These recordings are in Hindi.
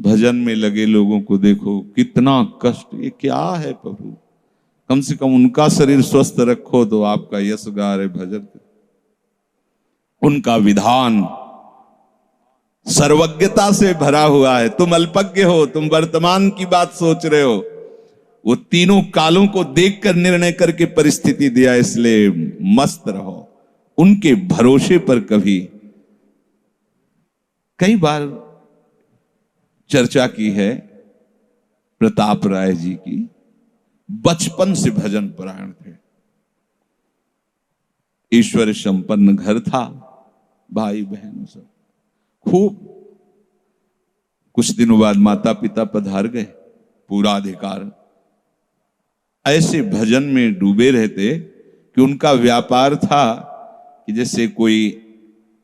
भजन में लगे लोगों को देखो कितना कष्ट, ये क्या है प्रभु, कम से कम उनका शरीर स्वस्थ रखो तो आपका यश गा रहे भजन। उनका विधान सर्वज्ञता से भरा हुआ है, तुम अल्पज्ञ हो, तुम वर्तमान की बात सोच रहे हो। वो तीनों कालों को देखकर निर्णय करके परिस्थिति दिया, इसलिए मस्त रहो उनके भरोसे पर। कभी कई बार चर्चा की है प्रताप राय जी की, बचपन से भजन परायण थे, ईश्वर संपन्न घर था, भाई बहन सब खूब। कुछ दिनों बाद माता पिता पधार गए, पूरा अधिकार। ऐसे भजन में डूबे रहते कि उनका व्यापार था कि जैसे कोई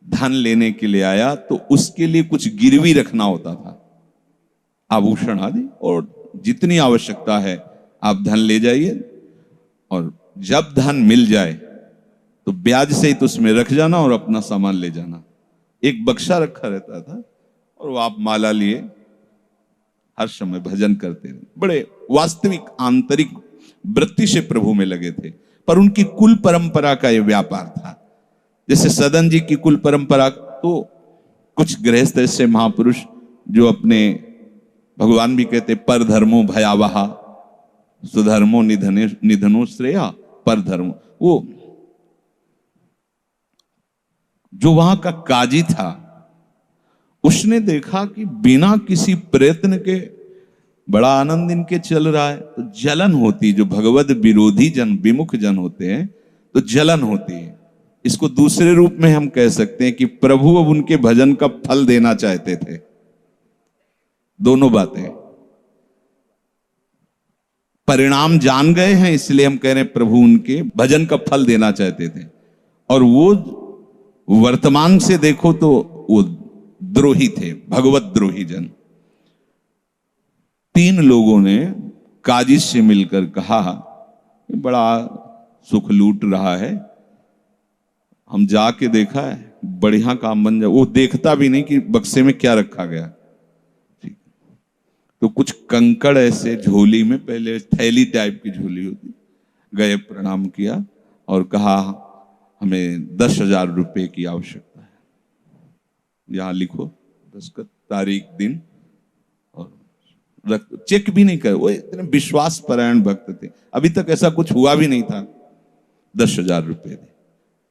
धन लेने के लिए आया तो उसके लिए कुछ गिरवी रखना होता था, आभूषण आदि, और जितनी आवश्यकता है आप धन ले जाइए, और जब धन मिल जाए तो ब्याज सहित उसमें रख जाना और अपना सामान ले जाना। एक बक्सा रखा रहता था और वो आप माला लिए हर समय भजन करते रहे। बड़े वास्तविक आंतरिक वृत्ति से प्रभु में लगे थे, पर उनकी कुल परंपरा का यह व्यापार था। जैसे सदन जी की कुल परंपरा, तो कुछ गृहस्थ ऐसे महापुरुष जो अपने, भगवान भी कहते पर धर्मो भयावहा सुधर्मो निधनो श्रेया पर धर्मो, वो जो वहां का काजी था उसने देखा कि बिना किसी प्रयत्न के बड़ा आनंद इनके चल रहा है, तो जलन होती, जो भगवत विरोधी जन विमुख जन होते हैं तो जलन होती है। इसको दूसरे रूप में हम कह सकते हैं कि प्रभु अब उनके भजन का फल देना चाहते थे। दोनों बातें, परिणाम जान गए हैं इसलिए हम कह रहे हैं प्रभु उनके भजन का फल देना चाहते थे, और वो वर्तमान से देखो तो वो द्रोही थे, भगवत द्रोही जन। 3 लोगों ने काजी से मिलकर कहा बड़ा सुख लूट रहा है, हम जाके देखा है, बढ़िया काम बन जाए। वो देखता भी नहीं कि बक्से में क्या रखा गया। तो कुछ कंकड़ ऐसे झोली में, पहले थैली टाइप की झोली होती, गए प्रणाम किया और कहा हमें 10,000 रुपए की आवश्यकता है, यहां लिखो दस्तखत, तारीख, दिन, और चेक भी नहीं कर। वो इतने विश्वास परायण भक्त थे, अभी तक ऐसा कुछ हुआ भी नहीं था। 10,000 रुपए दे।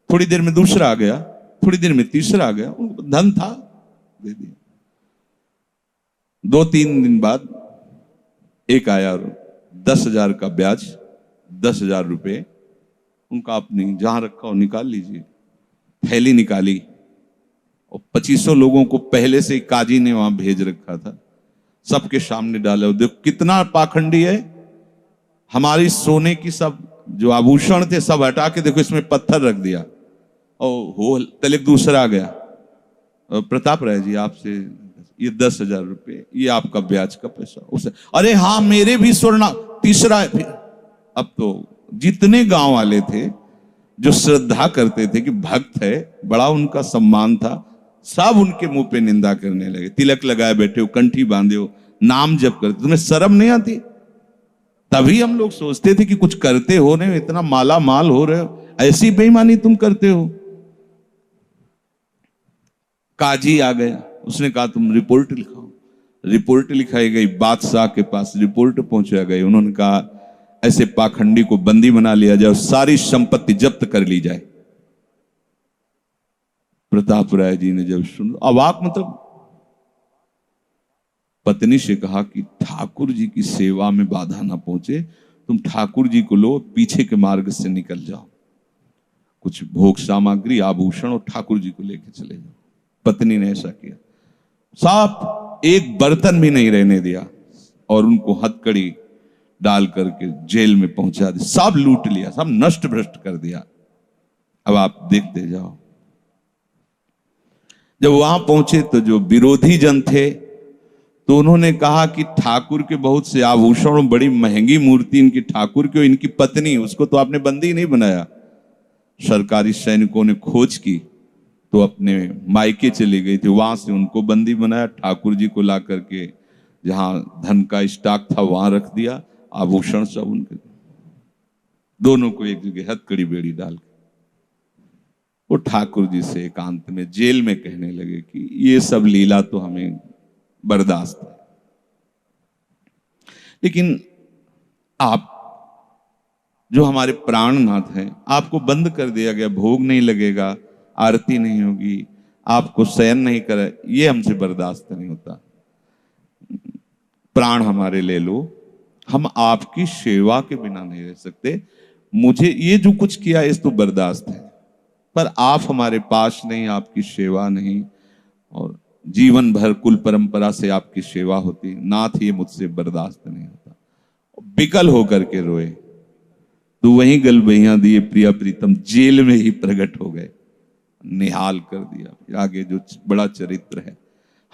थोड़ी देर में दूसरा आ गया, थोड़ी देर में तीसरा आ गया, उनको धन था, दे दिया। 2-3 दिन बाद एक आया, 10,000 का ब्याज, 10,000 रुपए उनका, अपनी जहां रखा हो निकाल लीजिए। थैली निकाली और 2500 लोगों को पहले से काजी ने वहां भेज रखा था, सबके सामने डाले। देखो कितना पाखंडी है, हमारी सोने की सब जो आभूषण थे सब हटा के देखो इसमें पत्थर रख दिया। और हो तलेक दूसरा आ गया, प्रताप राय जी आपसे ये 10,000 रुपए, ये आपका ब्याज का पैसा। उसे अरे हाँ मेरे भी स्वर्ण। तीसरा है फिर। अब तो जितने गांव वाले थे जो श्रद्धा करते थे कि भक्त है, बड़ा उनका सम्मान था, सब उनके मुंह पे निंदा करने लगे। तिलक लगाए बैठे हो, कंठी बांधे हो, नाम जप करते, तुम्हें शर्म नहीं आती? तभी हम लोग सोचते थे कि कुछ करते हो, नहीं इतना माला माल हो रहे हो, ऐसी बेईमानी तुम करते हो। काजी आ गया, उसने कहा तुम रिपोर्ट लिखाओ। रिपोर्ट लिखाई गई, बादशाह के पास रिपोर्ट पहुंचा गई। उन्होंने कहा ऐसे पाखंडी को बंदी बना लिया जाए, सारी संपत्ति जब्त कर ली जाए। प्रताप राय जी ने जब सुन, अवाक, मतलब पत्नी से कहा कि ठाकुर जी की सेवा में बाधा ना पहुंचे, तुम ठाकुर जी को लो, पीछे के मार्ग से निकल जाओ, कुछ भोग सामग्री आभूषण और ठाकुर जी को लेके चले जाओ। पत्नी ने ऐसा किया, साफ एक बर्तन भी नहीं रहने दिया और उनको हथकड़ी डाल करके जेल में पहुंचा दिया, सब लूट लिया, सब नष्ट भ्रष्ट कर दिया। अब आप देखते जाओ। जब वहां पहुंचे तो जो विरोधी जन थे तो उन्होंने कहा कि ठाकुर के बहुत से आभूषण, बड़ी महंगी मूर्ति इनकी ठाकुर की, इनकी पत्नी, उसको तो आपने बंदी नहीं बनाया। सरकारी सैनिकों ने खोज की तो अपने मायके चली गई थी, वहां से उनको बंदी बनाया, ठाकुर जी को ला करके जहां धन का स्टॉक था वहां रख दिया, आभूषण सब उनके, दोनों को एक जगह हथकड़ी बेड़ी डाल के वो ठाकुर जी से एकांत में जेल में कहने लगे कि ये सब लीला तो हमें बर्दाश्त है, लेकिन आप जो हमारे प्राणनाथ हैं, आपको बंद कर दिया गया, भोग नहीं लगेगा, आरती नहीं होगी, आपको शयन नहीं करे, ये हमसे बर्दाश्त नहीं होता, प्राण हमारे ले लो, हम आपकी सेवा के बिना नहीं रह सकते, मुझे ये जो कुछ किया इस तो बर्दाश्त है, पर आप हमारे पास नहीं, आपकी सेवा नहीं, और जीवन भर कुल परंपरा से आपकी सेवा होती, नाथ ये मुझसे बर्दाश्त नहीं होता। विकल होकर के रोए, तो वहीं गलबैया दिए प्रिया प्रीतम जेल में ही प्रकट हो गए, निहाल कर दिया। फिर आगे जो बड़ा चरित्र है,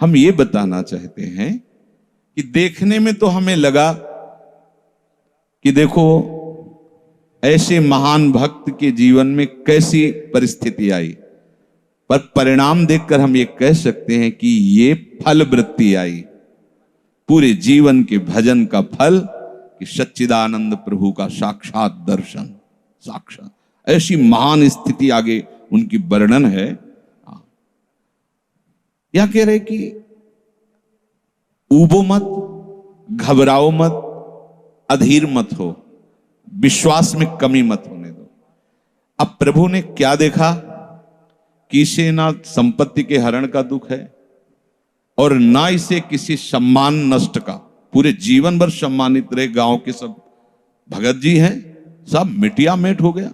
हम ये बताना चाहते हैं कि देखने में तो हमें लगा कि देखो ऐसे महान भक्त के जीवन में कैसी परिस्थिति आई, पर परिणाम देखकर हम ये कह सकते हैं कि ये फल वृत्ति आई, पूरे जीवन के भजन का फल कि सच्चिदानंद प्रभु का साक्षात दर्शन, साक्षात ऐसी महान स्थिति आगे उनकी वर्णन है। या कह रहे कि ऊबो मत, घबराओ मत, अधीर मत हो, विश्वास में कमी मत होने दो। अब प्रभु ने क्या देखा कि इसे ना संपत्ति के हरण का दुख है और ना इसे किसी सम्मान नष्ट का, पूरे जीवन भर सम्मानित रहे, गांव के सब भगत जी हैं, सब मिटिया मेट हो गया,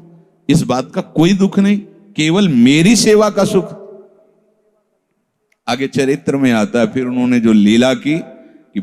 इस बात का कोई दुख नहीं, केवल मेरी सेवा का सुख। आगे चरित्र में आता है फिर उन्होंने जो लीला की कि